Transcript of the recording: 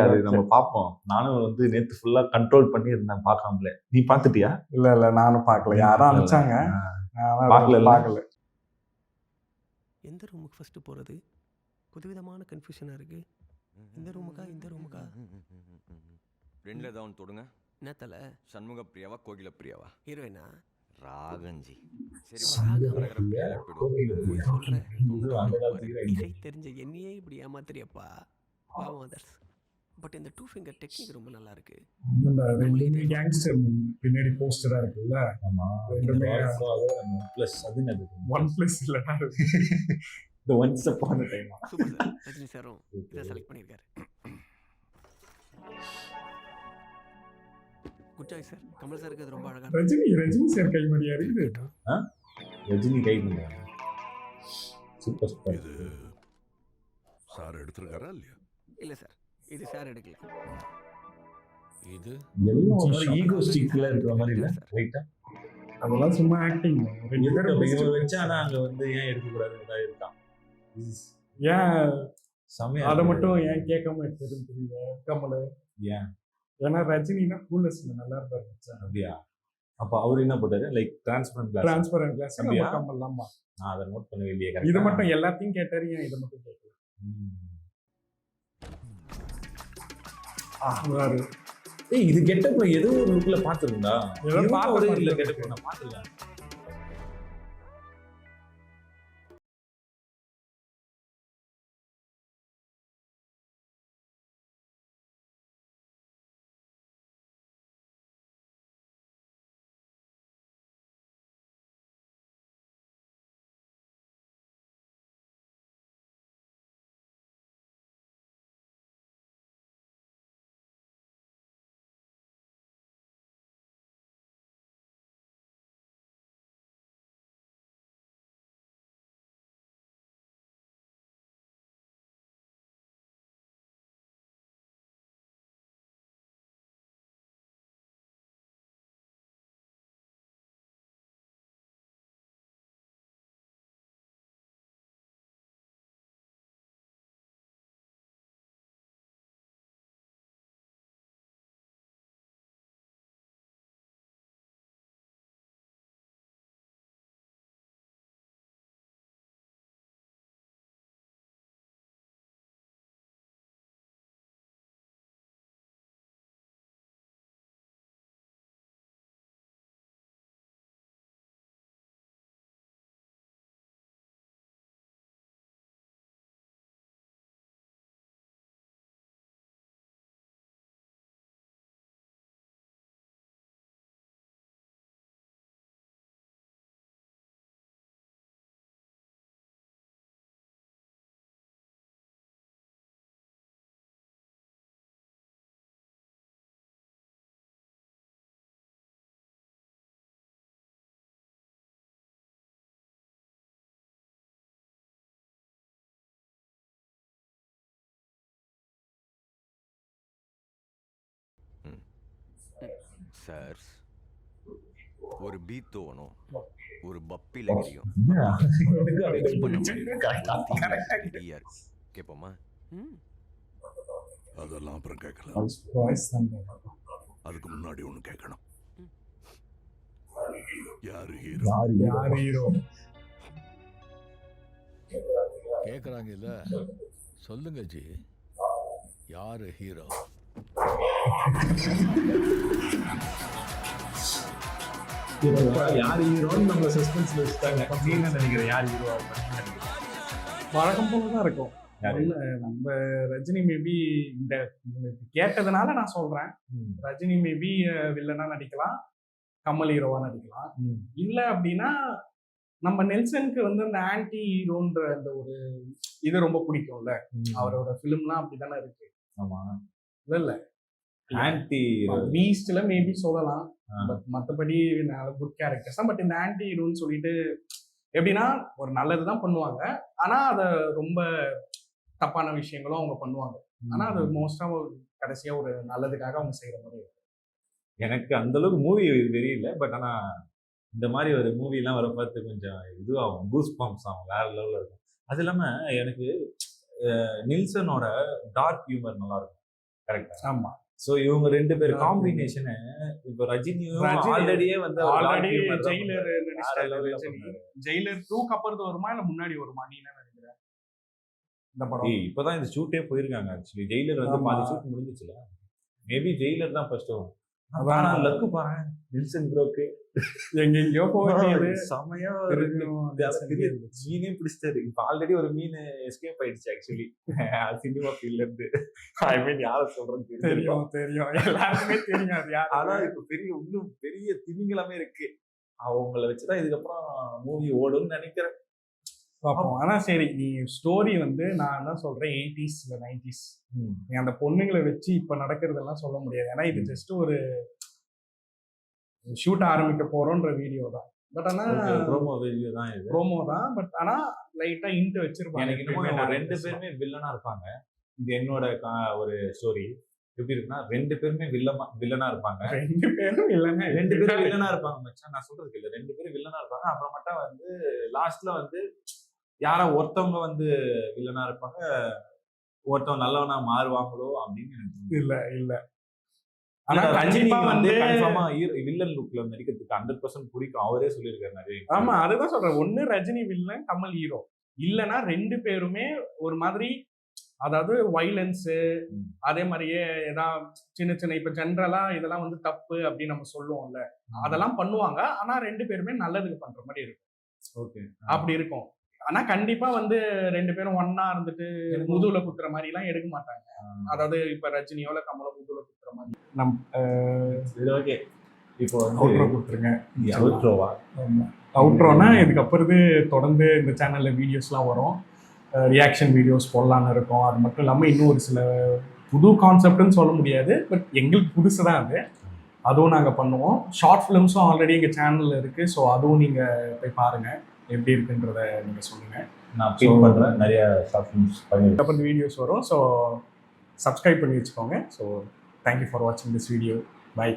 அது நம்ம பார்ப்போம். நானும் வந்து நேத்து ஃபுல்லா கண்ட்ரோல் பண்ணி இருந்தேன் பார்க்காமலே. நீ பார்த்துட்டியா? இல்ல நானும் பார்க்கல. யாரும் அனுப்பிச்சாங்க. பார்க்கல. எந்த ரூமுக்கு ஃபர்ஸ்ட் போறது? புதுவிதமான கன்ஃபியூஷனா இருக்கு. இந்த ரூமுக்கா இந்த ரூமுக்கா? ரெண்டுல ஏதாவது தொடுங்க. என்ன தல? சண்முக பிரியாவா கோகில பிரியாவா? ஹீரோயினா? ராகஞ்சி. சரி இசை தெரிஞ்ச என்னையே இப்படி ஏமாத்துறியப்பா. பாவம் அதர்ஸ். பட் இந்த 2 ஃபிங்கர் டெக்னிக் ரொம்ப நல்லா இருக்கு. இந்த ரெண்டு கேங்ஸ்டர் பின்னாடி போஸ்டரா இருக்குல்ல. ஆமா. ரெண்டுமே ப்ளஸ் அது என்னது? ஒன் ப்ளஸ் இல்ல. The once upon a time. Super sir. Rajini சாரும் இதை செலக்ட் பண்ணியிருக்காரு. Good choice sir. கமல் சாருக்கு அது ரொம்ப அழகா இருக்கு. ரஜினி சார் கை மாதிரியா இருக்குது. ரஜினி கை மாதிரியா? Super super. இது சார் எடுத்துருக்காரா இல்லையா? இல்ல சார், இது சார் எடுக்கல. இது எல்லாம் ஈகோ ஸ்டிக்ல இருக்கிற மாதிரி இல்ல ரைட்டா? அதெல்லாம் சும்மா ஆக்டிங். இவங்க வச்சா அங்க வந்து ஏன் எடுக்க கூடாதுன்னு இருக்கான். ஏன் சமயம் அதை மட்டும் ஏன் கேட்காம எடுத்ததுன்னு தெரியல கமல். ஏன்? ஏன்னா ரஜினினா கூலஸ்ல நல்லா இருப்பாரு. அப்படியா? அப்ப அவர் என்ன போட்டாரு? லைக் டிரான்ஸ்பரண்ட் கிளாஸ் கமல் தான். நான் அதை நோட் பண்ணவே இல்லையே. இது மட்டும் எல்லாத்தையும் கேட்டாரு, ஏன் இதை மட்டும் கேட்கல? இது கெட்டப் ஏதோ ஒரு லுக்ல பாத்துருந்தா இல்ல கெட்டப் நான் பாத்துருக்கேன். சார் ஒரு பீத்தோவனும் ஒரு பப்பிலகிரியும் கேட்போமா? அதெல்லாம் அப்புறம் கேட்கலாம். அதுக்கு முன்னாடி ஒண்ணு கேட்கணும். யாரு ஹீரோ? கேக்குறாங்க இல்ல, சொல்லுங்க ஜி, யாரு ஹீரோ? யார் ஹீரோன்னு நம்ம சஸ்பென்ஸ்ல வச்சுட்டாங்க. நீங்க நினைக்கிற யார் ஹீரோ? வழக்கம் போலதான் இருக்கும். நம்ம ரஜினி மேபி இந்த கேட்டதுனால நான் சொல்றேன், ரஜினி மேபி வில்லனா நடிக்கலாம், கமல் ஹீரோவா நடிக்கலாம். இல்ல அப்படின்னா நம்ம நெல்சனுக்கு வந்து அந்த ஆன்டி ஹீரோன்ற அந்த ஒரு இது ரொம்ப பிடிக்கும்ல, அவரோட பிலிம்லாம் அப்படித்தானே இருக்கு. ஆமா இல்ல ஆன்டி பீஸ்ட்ல மேபி சொல்லலாம், பட் மற்றபடி குட் கேரக்டர்ஸ் தான். பட் இந்த ஆன்டி ஹீரோன்னு சொல்லிட்டு எப்படின்னா ஒரு நல்லதுதான் பண்ணுவாங்க, ஆனா அதை ரொம்ப தப்பான விஷயங்களும் அவங்க பண்ணுவாங்க. ஆனா அது மோஸ்டா கடைசியா ஒரு நல்லதுக்காக அவங்க செய்யற மாதிரி. எனக்கு அந்த அளவுக்கு மூவி தெரியல, பட் ஆனா இந்த மாதிரி ஒரு மூவி எல்லாம் வர பார்த்து கொஞ்சம் இதுவாகும், கூஸ் பம்ப்ஸ் ஆகும், வேற லெவல்ல இருக்கும். அது இல்லாம எனக்கு நில்சனோட டார்க் ஹியூமர் நல்லா இருக்கும். கரெக்ட். ஆமா, சோ இவங்க 2 பேர் காம்பினேஷன் இப்போ ரஜினியும் ரஜினி ஆல்ரெடியே வந்து ஆல்ரெடி ஒரு dark humor தான் ஜெயிலர் பண்றாரு. நடிச்சிட்டாரு வேற level ல ரஜினி. பண்றாரு. ஜெயிலர் 2க்கு அப்புறம் வருமா இல்ல முன்னாடி வருமா நீ என்ன நினைக்கிற இந்த படம்? ஏய், இப்பதான் இந்த ஷூட்டே போயிருக்காங்க. ஆக்சுவலி ஜெயிலர் வந்து ஆமா. பாதி ஷூட் முடிஞ்சிச்சுல. மேபி ஜெயிலர் தான் ஃபர்ஸ்ட் வரும். அதான். ஆனா லக்கு பாரு, வில்சன் ப்ரோக்கு எங்கெங்கயோ போகுது. செமையா திருப்பியும் பெரிய மீனே பிடிச்சிட்டாரு. இப்ப ஆல்ரெடி ஒரு மீன் எஸ்கேப் ஆயிடுச்சு ஆக்சுவலி சினிமா ஃபீல்ட்ல இருந்து. ஐ மீன் யார சொல்றேன்னு தெரியும். தெரியும் தெரியும் எல்லாருக்குமே தெரியும் அது ஆனா யாரு. இப்ப இன்னும் பெரிய திமிங்கலமே இருக்கு. அவங்கள வச்சுதான் இதுக்கப்புறம் மூவி ஓடும்னு நினைக்கிறேன். பார்ப்போம். ஆனா சரி, நீ ஸ்டோரி வந்து நான் என்ன சொல்றேன் 80s இல்ல 90s, நீ அந்த பொண்ணுங்களை வச்சு இப்ப நடக்கிறதெல்லாம் சொல்ல முடியாது. ஏன்னா இது ஜஸ்ட் ஒரு ஷூட் ஆரம்பிக்க போறோன்ற வீடியோ தான். பட் ஆனா ப்ரோமோ வீடியோ தான் இது. ப்ரோமோ தான். பட் ஆனா லைட்டா இன்ட் வச்சிருப்பாங்க. எனக்கு என்னமோ இவங்க 2 பேருமே வில்லனா இருப்பாங்க. இது என்னோட ஒரு ஸ்டோரி. எப்படி இருக்குன்னா 2 பேருமே வில்லனா இருப்பாங்க. 2 பேரும் இல்லைன்னா 2 பேரும் வில்லனா இருப்பாங்க மச்சான். நான் சொல்றதுக்கு இல்ல, 2 பேரும் வில்லனா இருப்பாங்க. அப்புறமேட்டா வந்து லாஸ்ட்ல வந்து யாரா ஒருத்தவங்க வந்து வில்லனா இருப்பாங்க, ஒருத்தவங்க நல்லவனா மாறுவாங்களோ அப்படின்னு எனக்கு தோணுது. இல்ல இல்ல. ஆனா ஆனா ரஜினி கண்டிப்பா வந்து வந்து கன்ஃபார்மா வில்லன் லுக்ல நடிக்கிறதுக்கு 100% பிடிக்கும். அவரே சொல்லியிருக்காரு நிறைய. ஆமா, அதுதான் சொல்றேன். ஒண்ணு ரஜினி வில்லன், கமல் ஹீரோ. இல்லைன்னா 2 பேருமே ஒரு மாதிரி, அதாவது வைலன்ஸ், அதே மாதிரியே ஏதாவது சின்ன சின்ன இப்ப ஜென்ரலா இதெல்லாம் வந்து தப்பு அப்படின்னு நம்ம சொல்லுவோம்ல, அதெல்லாம் பண்ணுவாங்க. ஆனா 2 பேருமே நல்லதுக்கு பண்ற மாதிரி இருக்கும். ஓகே, அப்படி இருக்கும். ஆனா கண்டிப்பா வந்து 2 பேரும் ஒண்ணா இருந்துட்டு முதுகுல குத்துற மாதிரி எல்லாம் எடுக்க மாட்டாங்க. அதாவது இப்ப ரஜினியோல கமல முதுகுல குத்துற மாதிரி சரி ஓகே. இப்போ அவுட்ரோ வந்து கொடுத்துருங்க. அவுட்ரோவா? அவுட்ரோனா இதுக்கப்புறம் தொடர்ந்து இந்த சேனல்ல வீடியோஸ்லாம் வரும். ரியாக்ஷன் வீடியோஸ் போடலான்னு இருக்கோம். அது மட்டும் இல்லாமல் இன்னும் ஒரு சில புது கான்செப்ட்னு சொல்ல முடியாது, பட் எங்களுக்கு புதுசு தான் அது. அதுவும் நாங்கள் பண்ணுவோம். ஷார்ட் ஃபிலிம்ஸும் ஆல்ரெடி எங்கள் சேனலில் இருக்குது. ஸோ அதுவும் நீங்கள் போய் பாருங்கள், எப்படி இருக்குன்றத நீங்கள் சொல்லுங்கள். நான் ஃபீல் பண்ணுறேன். நிறைய ஷார்ட் ஃபிலிம்ஸ் பண்ணி அப்புறம் வீடியோஸ் வரும். ஸோ சப்ஸ்கிரைப் பண்ணி வச்சுக்கோங்க. ஸோ தேங்க்யூ ஃபார் வாட்சிங் திஸ் வீடியோ. பை.